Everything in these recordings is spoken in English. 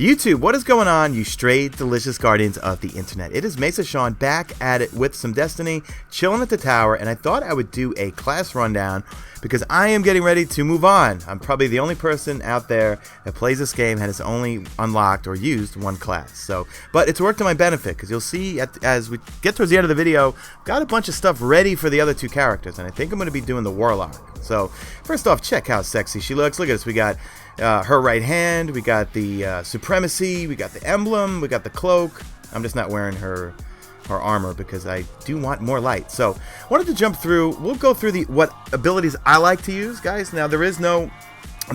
YouTube, what is going on, you stray, delicious guardians of the internet? It is Mesa Sean back at it with some Destiny, chilling at the tower, and I thought I would do a class rundown because I am getting ready to move on. I'm probably the only person out there that plays this game and has only unlocked or used one class. But it's worked to my benefit because you'll see as we get towards the end of the video, I've got a bunch of stuff ready for the other two characters, and I think I'm going to be doing the Warlock. So first off, check how sexy she looks. Look at this. We got her right hand, we got the supremacy, we got the emblem, we got the cloak. I'm just not wearing her armor because I do want more light. So wanted to jump through. We'll go through what abilities I like to use, guys. Now there is no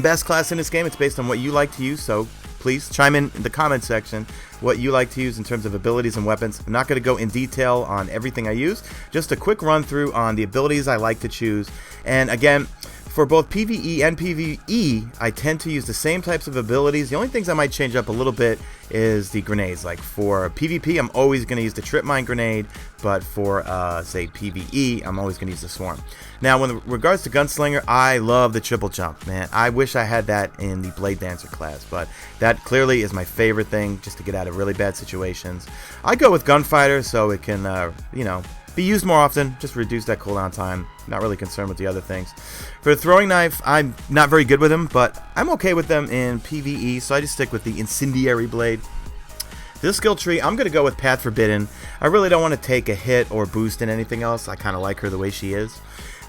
best class in this game. It's based on what you like to use, so please chime in the comment section what you like to use in terms of abilities and weapons. I'm not going to go in detail on everything I use, just a quick run through on the abilities I like to choose. And again, for both PvE and PvE, I tend to use the same types of abilities. The only things I might change up a little bit is the grenades. Like for PvP, I'm always going to use the trip mine grenade, but for, say, PvE, I'm always going to use the swarm. Now, when regards to Gunslinger, I love the triple jump, man. I wish I had that in the Bladedancer class, but that clearly is my favorite thing, just to get out of really bad situations. I go with Gunfighter, so it can, be used more often, just reduce that cooldown time. Not really concerned with the other things. For the throwing knife, I'm not very good with them, but I'm okay with them in PvE, so I just stick with the incendiary blade. This skill tree, I'm going to go with Path Forbidden. I really don't want to take a hit or boost in anything else. I kind of like her the way she is.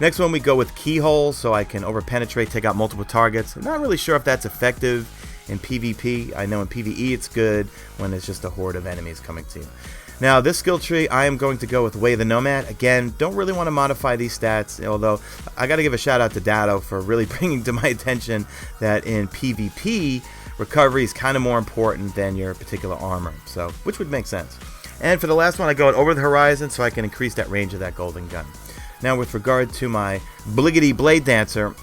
Next one, we go with Keyhole, so I can over-penetrate, take out multiple targets. I'm not really sure if that's effective in PvP. I know in PvE it's good when there's just a horde of enemies coming to you. Now, this skill tree, I am going to go with Way of the Nomad. Again, don't really want to modify these stats, although I got to give a shout out to Dado for really bringing to my attention that in PvP, recovery is kind of more important than your particular armor, so which would make sense. And for the last one, I go Over the Horizon so I can increase that range of that golden gun. Now, with regard to my Bliggity Bladedancer,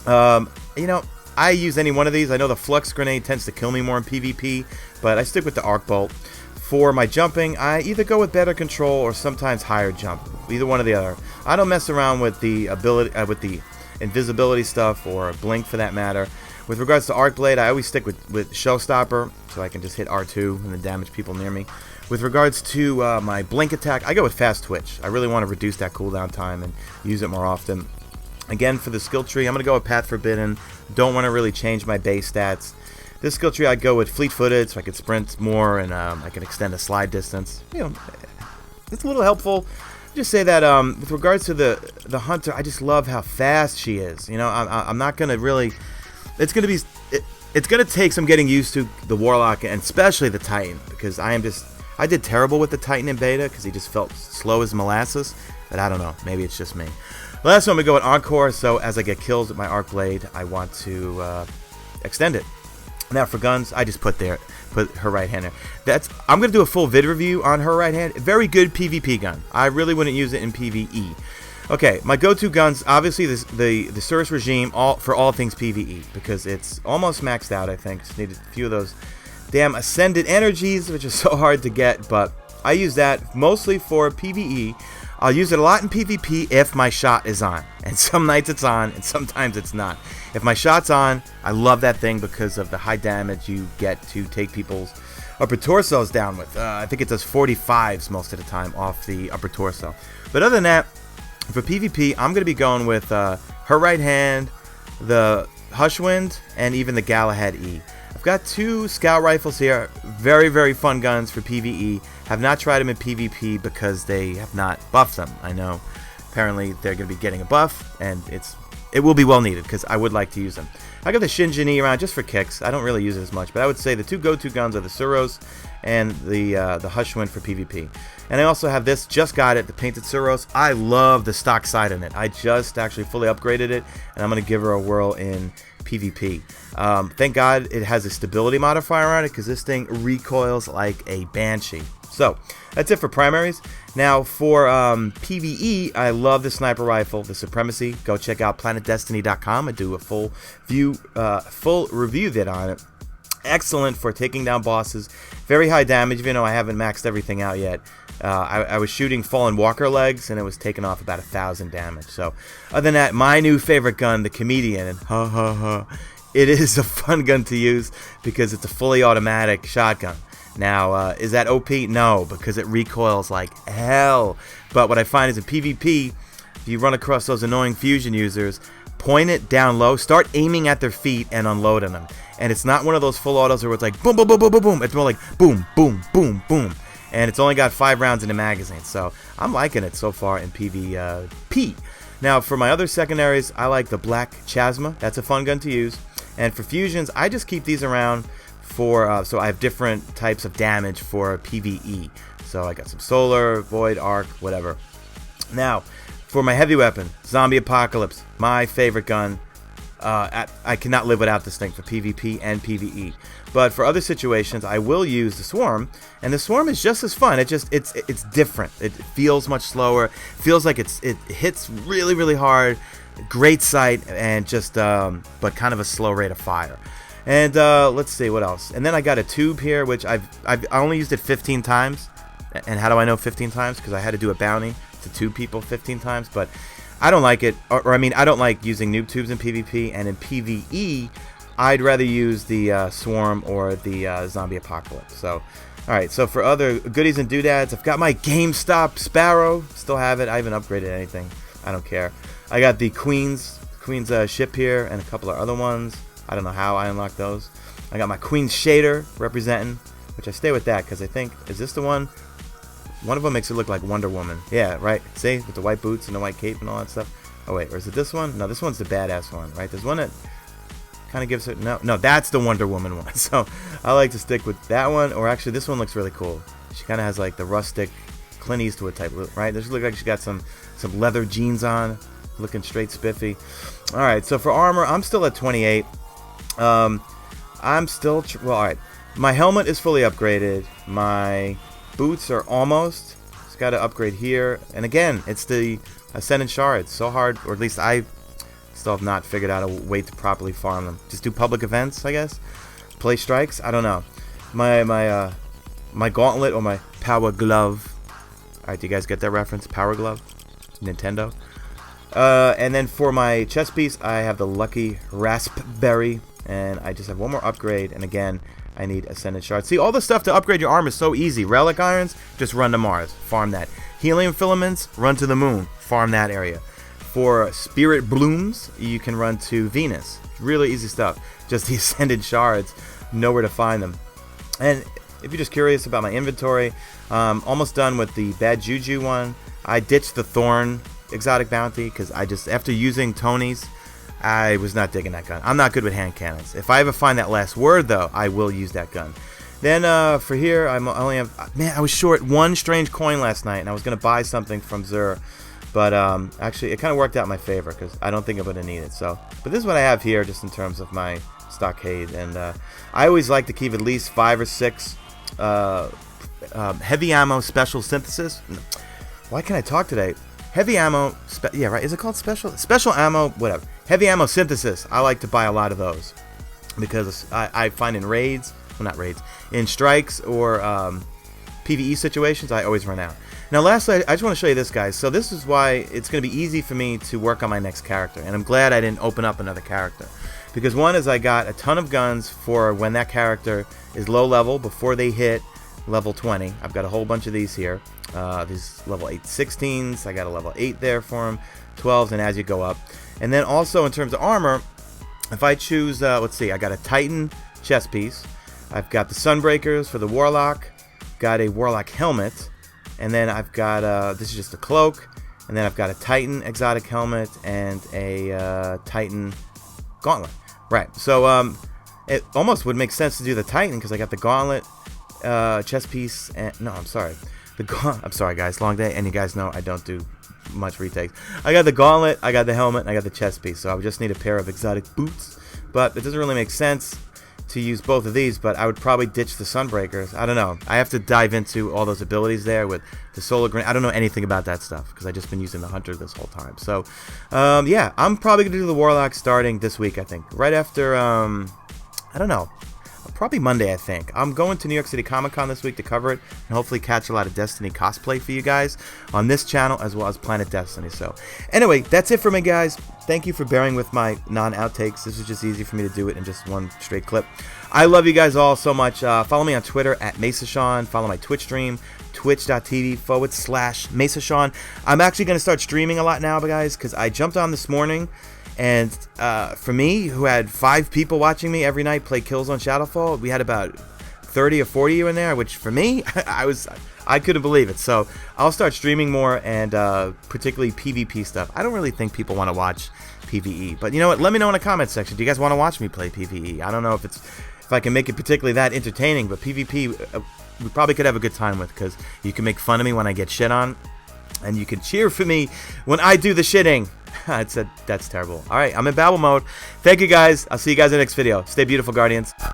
I use any one of these. I know the Flux Grenade tends to kill me more in PvP, but I stick with the Arc Bolt. For my jumping, I either go with better control or sometimes higher jump. Either one or the other. I don't mess around with the ability, with the invisibility stuff or blink for that matter. With regards to Arc Blade, I always stick with Showstopper so I can just hit R2 and then damage people near me. With regards to my blink attack, I go with Fast Twitch. I really want to reduce that cooldown time and use it more often. Again, for the skill tree, I'm going to go with Path Forbidden. Don't want to really change my base stats. This skill tree, I'd go with Fleet-Footed so I could sprint more and I can extend the slide distance. It's a little helpful. Just say that with regards to the Hunter, I just love how fast she is. I'm not going to really... It's going to take some getting used to the Warlock and especially the Titan, because I did terrible with the Titan in beta because he just felt slow as molasses. But I don't know. Maybe it's just me. Last one, we go with Encore. So as I get kills with my Arc Blade, I want to extend it. Now for guns, I just put her right hand there. I'm going to do a full vid review on her right hand. Very good PvP gun. I really wouldn't use it in PvE. Okay, my go-to guns, obviously the Cirrus Regime for all things PvE, because it's almost maxed out, I think. Just needed a few of those damn Ascended Energies, which is so hard to get, but I use that mostly for PvE. I'll use it a lot in PvP if my shot is on. And some nights it's on, and sometimes it's not. If my shot's on, I love that thing because of the high damage you get to take people's upper torsos down with. I think it does 45s most of the time off the upper torso. But other than that, for PvP, I'm going to be going with her right hand, the Hushwind, and even the Galahad E. I've got two scout rifles here. Very, very fun guns for PvE. Have not tried them in PvP because they have not buffed them. I know apparently they're going to be getting a buff, and it will be well needed because I would like to use them. I got the Shinjin around just for kicks. I don't really use it as much, but I would say the two go-to guns are the Suros and the Hushwind for PvP. And I also have this, just got it, the Painted Suros. I love the stock sight in it. I just actually fully upgraded it, and I'm going to give her a whirl in PvP. Thank God it has a stability modifier on it because this thing recoils like a banshee. So that's it for primaries. Now for PvE, I love the sniper rifle, the Supremacy. Go check out planetdestiny.com and do a full review vid on it. Excellent for taking down bosses. Very high damage, even though I haven't maxed everything out yet. I was shooting Fallen Walker legs, and it was taking off about 1,000 damage. So, other than that, my new favorite gun, the Comedian, and it is a fun gun to use because it's a fully automatic shotgun. Now, is that OP? No, because it recoils like hell. But what I find is in PvP, if you run across those annoying fusion users, point it down low, start aiming at their feet and unloading them. And it's not one of those full autos where it's like boom, boom, boom, boom, boom, boom. It's more like boom, boom, boom, boom. And it's only got 5 rounds in the magazine. So I'm liking it so far in PvP. Now, for my other secondaries, I like the Black Chasma. That's a fun gun to use. And for fusions, I just keep these around for, so I have different types of damage for PvE. So I got some solar, void, arc, whatever. Now, for my heavy weapon, Zombie Apocalypse, my favorite gun. I cannot live without this thing for PvP and PvE. But for other situations, I will use the Swarm, and the Swarm is just as fun. It's different. It feels much slower. Feels like it hits really, really hard. Great sight, and just but kind of a slow rate of fire. And let's see what else. And then I got a tube here, which I only used it 15 times. And how do I know 15 times? Because I had to do a bounty to tube people 15 times, but I don't like it, or I mean, I don't like using noob tubes in PvP, and in PvE, I'd rather use the Swarm or the Zombie Apocalypse. So, alright, so for other goodies and doodads, I've got my GameStop Sparrow, still have it, I haven't upgraded anything, I don't care. I got the Queen's ship here, and a couple of other ones, I don't know how I unlocked those. I got my Queen's Shader representing, which I stay with that, because I think, is this the one? One of them makes it look like Wonder Woman. Yeah, right? See? With the white boots and the white cape and all that stuff. Oh, wait. Or is it this one? No, this one's the badass one, right? There's one that kind of gives her... No, that's the Wonder Woman one. So, I like to stick with that one. Or actually, this one looks really cool. She kind of has like the rustic Clint Eastwood type look, right? Does she look like she got some leather jeans on? Looking straight spiffy. Alright, so for armor, I'm still at 28. I'm still... well, alright. My helmet is fully upgraded. My... boots are almost. Just got to upgrade here. And again, it's the Ascendant Shards. So hard, or at least I still have not figured out a way to properly farm them. Just do public events, I guess. Play strikes. I don't know. My gauntlet or my power glove. Alright, do you guys get that reference? Power glove? Nintendo. And then for my chest piece, I have the Lucky Raspberry. And I just have one more upgrade. And again, I need Ascendant Shards. See, all the stuff to upgrade your armor is so easy. Relic Irons, just run to Mars. Farm that. Helium Filaments, run to the Moon. Farm that area. For Spirit Blooms, you can run to Venus. Really easy stuff. Just the Ascendant Shards. Know where to find them. And if you're just curious about my inventory, almost done with the bad JuJu one. I ditched the Thorn exotic bounty because I just, after using Tony's, I was not digging that gun. I'm not good with hand cannons. If I ever find that last word, though, I will use that gun. Then for here, I only have... man, I was short one strange coin last night, and I was going to buy something from Zur. But actually, it kind of worked out in my favor, because I don't think I'm going to need it. So, but this is what I have here, just in terms of my stockade. And I always like to keep at least 5 or 6 heavy ammo special synthesis. Why can't I talk today? Heavy ammo... yeah, right? Is it called special? Special ammo, whatever. Heavy ammo synthesis. I like to buy a lot of those because I find in raids, well, not raids, in strikes or PvE situations, I always run out. Now, lastly, I just want to show you this, guys. So this is why it's going to be easy for me to work on my next character, and I'm glad I didn't open up another character. Because one is I got a ton of guns for when that character is low level, before they hit level 20. I've got a whole bunch of these here. These level 8 16s. I got a level 8 there for them, 12s, and as you go up. And then also in terms of armor, if I choose, let's see, I got a Titan chest piece. I've got the Sunbreakers for the Warlock. Got a Warlock helmet. And then I've got, this is just a cloak. And then I've got a Titan exotic helmet and a Titan gauntlet. Right, so it almost would make sense to do the Titan because I got the gauntlet, chest piece, and, no, I'm sorry. I'm sorry, guys, long day, and you guys know I don't do much retakes. I got the gauntlet, I got the helmet, and I got the chest piece, so I would just need a pair of exotic boots. But it doesn't really make sense to use both of these, but I would probably ditch the Sunbreakers. I don't know. I have to dive into all those abilities there with the solar grenade. I don't know anything about that stuff because I've just been using the Hunter this whole time. So, yeah, I'm probably going to do the Warlock starting this week, I think. Right after, I don't know. probably Monday, I think. I'm going to New York City Comic Con this week to cover it and hopefully catch a lot of Destiny cosplay for you guys on this channel as well as Planet Destiny. So anyway, that's it for me, guys. Thank you for bearing with my non-outtakes. This is just easy for me to do it in just one straight clip. I love you guys all so much. Follow me on Twitter at MesaSean. Follow my Twitch stream, twitch.tv/MesaSean. I'm actually going to start streaming a lot now, guys, because I jumped on this morning. And for me, who had 5 people watching me every night play kills on Shadowfall, we had about 30 or 40 in there, which for me, I couldn't believe it. So I'll start streaming more, and particularly PvP stuff. I don't really think people want to watch PvE, but you know what? Let me know in the comment section. Do you guys want to watch me play PvE? I don't know if I can make it particularly that entertaining, but PvP we probably could have a good time with, because you can make fun of me when I get shit on, and you can cheer for me when I do the shitting. That's terrible. Alright, I'm in babble mode. Thank you guys. I'll see you guys in the next video. Stay beautiful, Guardians.